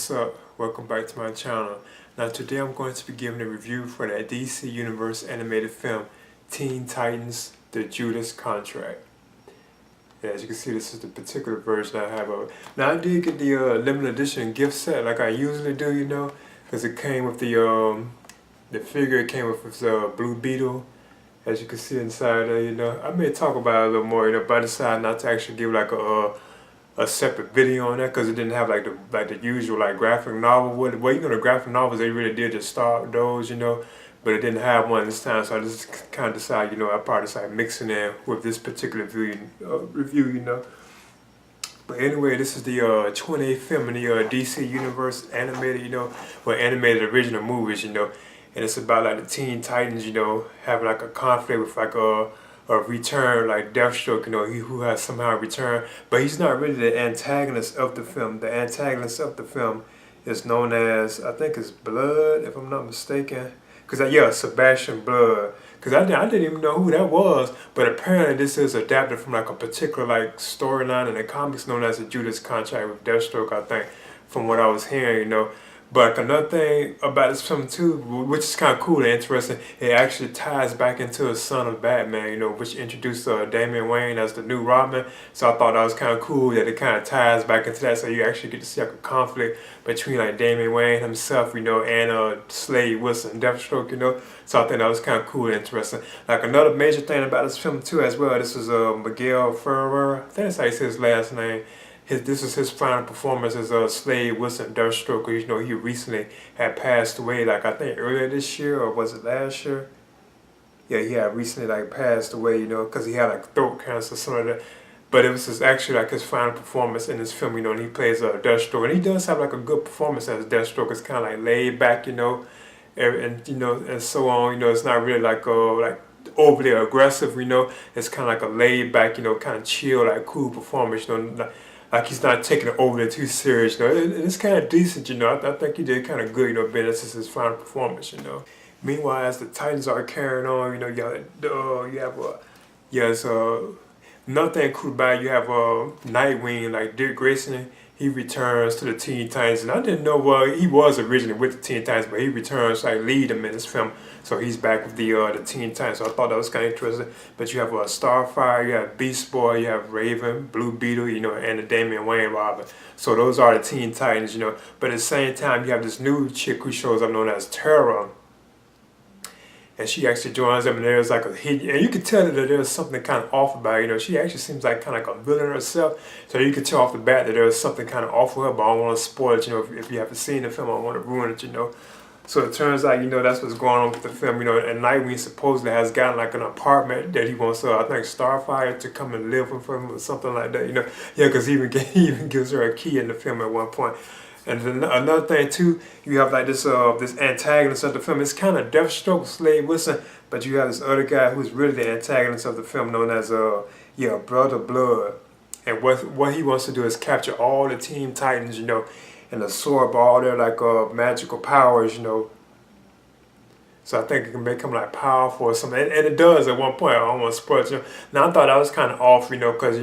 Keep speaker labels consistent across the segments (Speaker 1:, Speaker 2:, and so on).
Speaker 1: what's up? Welcome back to my channel. Now today I'm going to be giving a review for that DC Universe animated film Teen Titans The Judas Contract. As you can see, this is the particular version I have of it. Now I did get the limited edition gift set like I usually do, because it came with the figure. It came with this Blue Beetle. As you can see inside there, I may talk about it a little more, but I decided not to actually give like a separate video on that because it didn't have like the usual like graphic novel. The graphic novels, they really did just start those, but it didn't have one this time. So I just kind of decided, I probably decided mixing in with this particular review. But anyway, this is the 28th film in the DC Universe animated, animated original movies, and it's about like the Teen Titans, having like a conflict with like a return, like Deathstroke, he who has somehow returned, but he's not really the antagonist of the film. The antagonist of the film is known as, I think it's Blood, if I'm not mistaken. Sebastian Blood. Because I didn't even know who that was, but apparently this is adapted from like a particular like storyline in the comics known as the Judas Contract with Deathstroke, I think, from what I was hearing, But another thing about this film too, which is kind of cool and interesting, it actually ties back into a son of Batman, which introduced Damian Wayne as the new Robin. So I thought that was kind of cool that it kind of ties back into that. So you actually get to see like a conflict between like Damian Wayne himself, and Slade Wilson, Deathstroke, So I think that was kind of cool and interesting. Like another major thing about this film too as well, this is Miguel Ferrer, I think that's how you say his last name. This is his final performance as Slade Wilson, Deathstroke. He recently had passed away, like I think earlier this year, or was it last year? Yeah, he had recently like passed away, because he had like throat cancer, something like that. But it was actually like his final performance in this film, and he plays Deathstroke, and he does have like a good performance as Deathstroke. It's kind of like laid back, and so on. It's not really like overly aggressive, It's kind of like a laid back, kind of chill, like cool performance, Like he's not taking it overly too serious, It's kind of decent, I think he did kind of good, being this is his final performance, Meanwhile, as the Titans are carrying on, another thing cool about it, you have Nightwing, like Dick Grayson. He returns to the Teen Titans, and I didn't know he was originally with the Teen Titans, but he returns to like lead them in this film. So he's back with the Teen Titans. So I thought that was kind of interesting. But you have Starfire, you have Beast Boy, you have Raven, Blue Beetle, and the Damian Wayne Robin. So those are the Teen Titans, But at the same time, you have this new chick who shows up known as Terra. And she actually joins them, and there's like a hit, and you can tell that there's something kind of off about her. She actually seems like kind of like a villain herself. So you can tell off the bat that there's something kind of off with her. But I don't want to spoil it, if you haven't seen the film, I don't want to ruin it, So it turns out, that's what's going on with the film, and Nightwing supposedly has gotten like an apartment that he wants, I think Starfire to come and live with him or something like that, because he even gives her a key in the film at one point. And then another thing too, you have like this antagonist of the film. It's kind of Deathstroke, Slade Wilson, but you have this other guy who's really the antagonist of the film, known as Brother Blood. And what he wants to do is capture all the Teen Titans, and absorb all their like magical powers, So I think it can make him like powerful or something, and it does at one point. I don't want to spoil it. Now I thought that was kind of off, because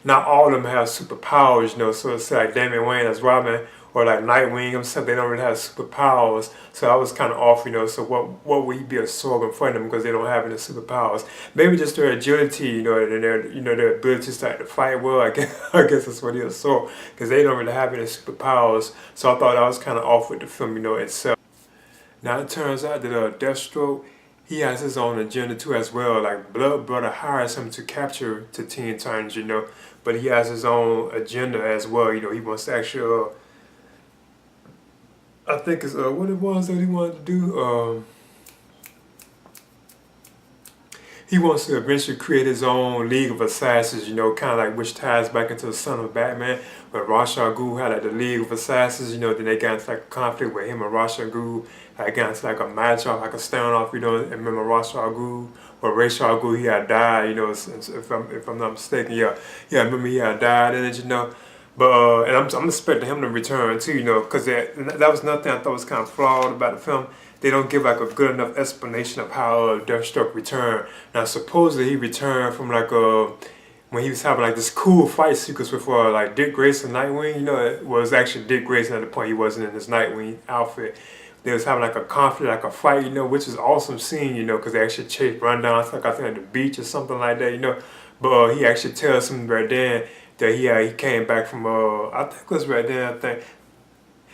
Speaker 1: not all of them have superpowers, So it's like Damian Wayne as Robin, or like Nightwing himself, they don't really have superpowers. So I was kind of off, So what would he be absorbing from them because they don't have any superpowers? Maybe just their agility, and their abilities to fight well. I guess that's what he absorbed, because they don't really have any superpowers. So I thought I was kind of off with the film, itself. Now it turns out that Deathstroke, he has his own agenda too as well. Like Blood Brother hires him to capture the Teen Titans, but he has his own agenda as well. He wants to actually, I think it's what it was that he wanted to do. He wants to eventually create his own League of Assassins, kind of like which ties back into the Son of Batman, where Ra's al Ghul had like the League of Assassins, then they got into like a conflict with him and Ra's al Ghul. I got into like a matchup, like a standoff, and remember Ra's al Ghul, or Ra's al Ghul, he had died, if I'm not mistaken, yeah, I remember he had died in it, But and I'm expecting him to return too, because that was nothing I thought was kind of flawed about the film. They don't give like a good enough explanation of how Deathstroke returned. Now supposedly he returned from like when he was having like this cool fight sequence with like Dick Grayson Nightwing. You know, it was actually Dick Grayson at the point he wasn't in his Nightwing outfit. They was having like a conflict, like a fight, you know, which is an awesome scene, you know, because they actually run down, I think at the beach or something like that, you know. But he actually tells him right then that he came back from I think it was right then. I think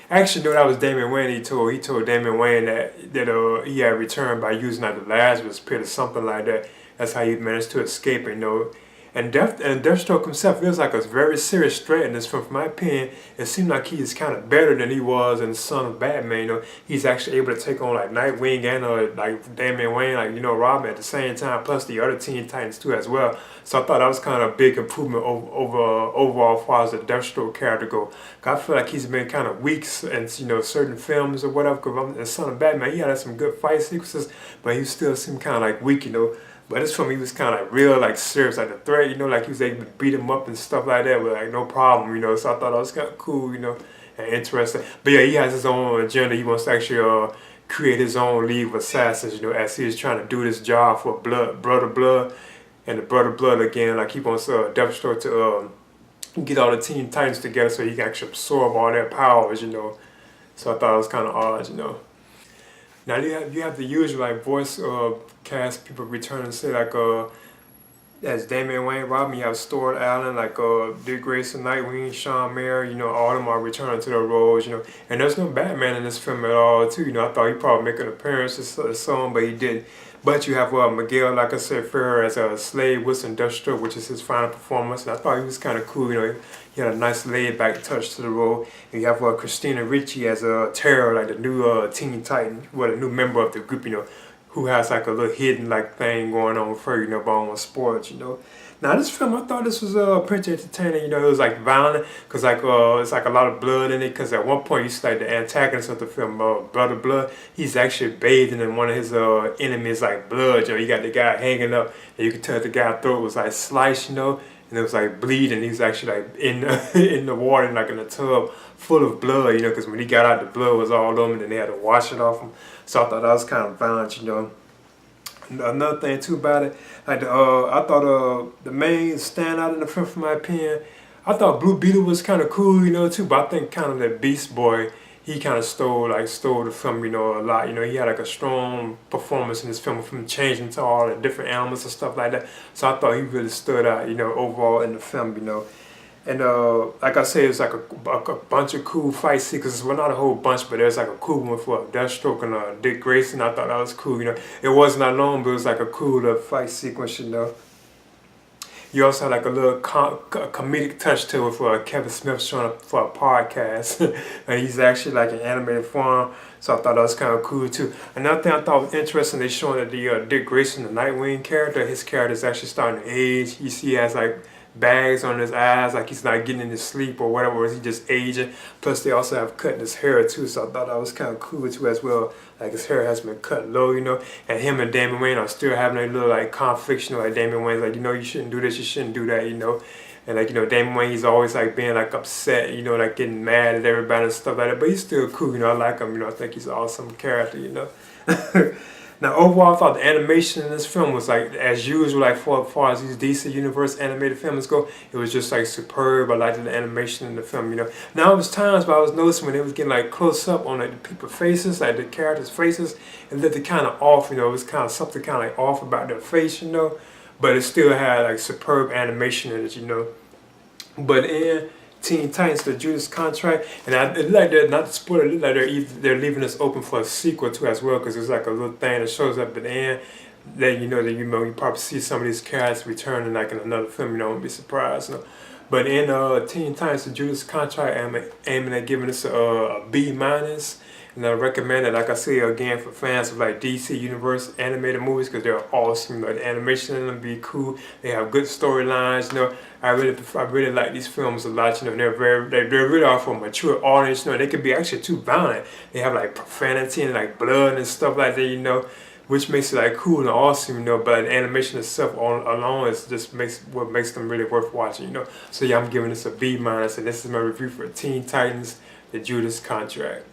Speaker 1: actually no, that was Damian Wayne. He told Damian Wayne that he had returned by using like the Lazarus pit or something like that. That's how he managed to escape, you know. And Deathstroke himself feels like a very serious threat in this film. From my opinion, it seemed like he is kind of better than he was in Son of Batman. You know, he's actually able to take on like Nightwing and like Damian Wayne, like, you know, Robin at the same time, plus the other Teen Titans too as well. So I thought that was kind of a big improvement overall as far as the Deathstroke character go. I feel like he's been kind of weak in, you know, certain films or whatever. Because in Son of Batman, he had some good fight sequences, but he still seemed kind of like weak, you know. But this film, he was kind of like real, like serious, like the threat, you know, like he was able to beat him up and stuff like that with like no problem, you know. So I thought that was kind of cool, you know, and interesting. But yeah, he has his own agenda. He wants to actually create his own league of assassins, you know, as he is trying to do this job for Brother Blood and the Brother Blood again. Like he wants Deathstroke to get all the Teen Titans together so he can actually absorb all their powers, you know. So I thought it was kind of odd, you know. Now you have the usual like voice cast people returning, say like as Damian Wayne, Robin. You have Stuart Allen, like Dick Grayson, Nightwing, Sean Mayer. You know, all of them are returning to their roles. You know, and there's no Batman in this film at all too. You know, I thought he'd probably make an appearance or so, but he didn't. But you have Miguel, like I said, Ferrer as a Slade Wilson Deathstroke, which is his final performance. And I thought he was kind of cool. You know, he had a nice laid-back touch to the role. And you have Christina Ricci as a Terror, like the new Teen Titan, a new member of the group. You know, who has like a little hidden like thing going on with her. You know, but I don't want to spoil it. You know. Now this film, I thought this was pretty entertaining. You know, it was like violent because like it's like a lot of blood in it. Because at one point you see like the antagonist of the film, Brother Blood, he's actually bathing in one of his enemies like blood. You know, you got the guy hanging up, and you can tell the guy's throat was like sliced. You know, and it was like bleeding. He was actually like in in the water, like in a tub full of blood. You know, because when he got out, the blood was all over him, and then they had to wash it off him. So I thought that was kind of violent. You know. Another thing too about it, like I thought the main standout in the film, from my opinion, I thought Blue Beetle was kind of cool, you know, too. But I think kind of that Beast Boy, he kind of stole the film, you know, a lot. You know, he had like a strong performance in this film, from changing to all the different elements and stuff like that. So I thought he really stood out, you know, overall in the film, you know. And like I said, it's like a bunch of cool fight sequences. Well, not a whole bunch, but there's like a cool one for Deathstroke and Dick Grayson. I thought that was cool. You know, it wasn't that long, but it was like a cool fight sequence. You know. You also had like a little comedic touch to it for Kevin Smith showing up for a podcast, and he's actually like in animated form. So I thought that was kind of cool too. Another thing I thought was interesting, they showing that the Dick Grayson, the Nightwing character, his character is actually starting to age. You see, he has like bags on his eyes, like he's not getting any sleep or whatever, or is he just aging? Plus they also have cut his hair too, so I thought that was kind of cool too as well. Like his hair has been cut low, you know, and him and Damian Wayne are still having a little like conflict, you know, like Damian Wayne's like, you know, you shouldn't do this, you shouldn't do that, you know. And like, you know, Damian Wayne, he's always like being like upset, you know, like getting mad at everybody and stuff like that, but he's still cool, you know. I like him, you know. I think he's an awesome character, you know. Now, overall, I thought the animation in this film was like, as usual, like for as far as these DC Universe animated films go, it was just like superb. I liked the animation in the film, you know. Now, there was times where I was noticing when it was getting like close up on like the people's faces, like the characters' faces, it looked kind of off, you know. It was kind of something kind of like off about their face, you know. But it still had like superb animation in it, you know. But in Teen Titans, the Judas contract, and it like they're not to spoil it, like they're leaving us open for a sequel too as well, because it's like a little thing that shows up at the end that you probably see some of these characters returning like in another film. You know, don't be surprised. You know? But in Teen Titans, the Judas contract, I'm aiming at giving this a B minus. And I recommend it, like I say again, for fans of like DC Universe animated movies, because they're awesome. You know, the animation in them be cool. They have good storylines. You know, I really like these films a lot. You know, they're really are for a mature audience. You know, they can be actually too violent. They have like profanity and like blood and stuff like that. You know, which makes it like cool and awesome. You know, but the animation itself alone is just what makes them really worth watching. You know, so yeah, I'm giving this a B minus, and this is my review for Teen Titans: The Judas Contract.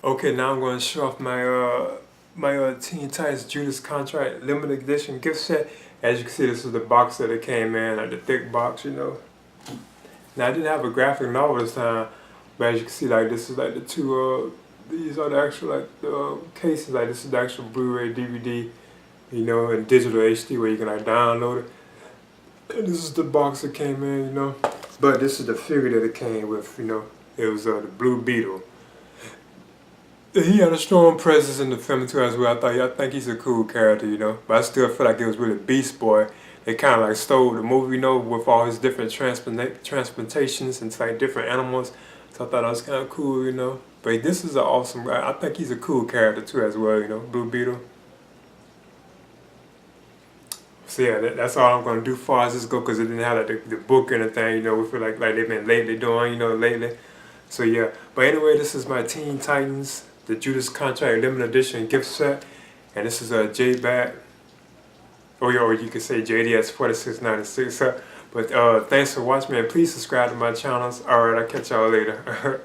Speaker 1: Okay, now I'm going to show off my Teen Titans Judas Contract limited edition gift set. As you can see, this is the box that it came in, like the thick box, you know. Now I didn't have a graphic novel this time, but as you can see, like this is like the two, these are the actual like the cases. Like this is the actual Blu-ray, DVD, you know, and digital HD where you can like download it. And this is the box that came in, you know. But this is the figure that it came with, you know. It was the Blue Beetle. He had a strong presence in the film too as well. I think he's a cool character, you know. But I still feel like it was really Beast Boy. They kind of like stole the movie, you know, with all his different transplantations into like different animals. So I thought that was kind of cool, you know. But this is an awesome guy. I think he's a cool character too as well, you know, Blue Beetle. So yeah, that's all I'm gonna do far as this go, because it didn't have like the book or anything, you know. We feel like they've been lately doing, you know, lately. So yeah, but anyway, this is my Teen Titans, the Judas Contract limited edition gift set, and this is a J-Back, or you could say JDS 4696. But thanks for watching, man. Please subscribe to my channels. All right, I'll catch y'all later.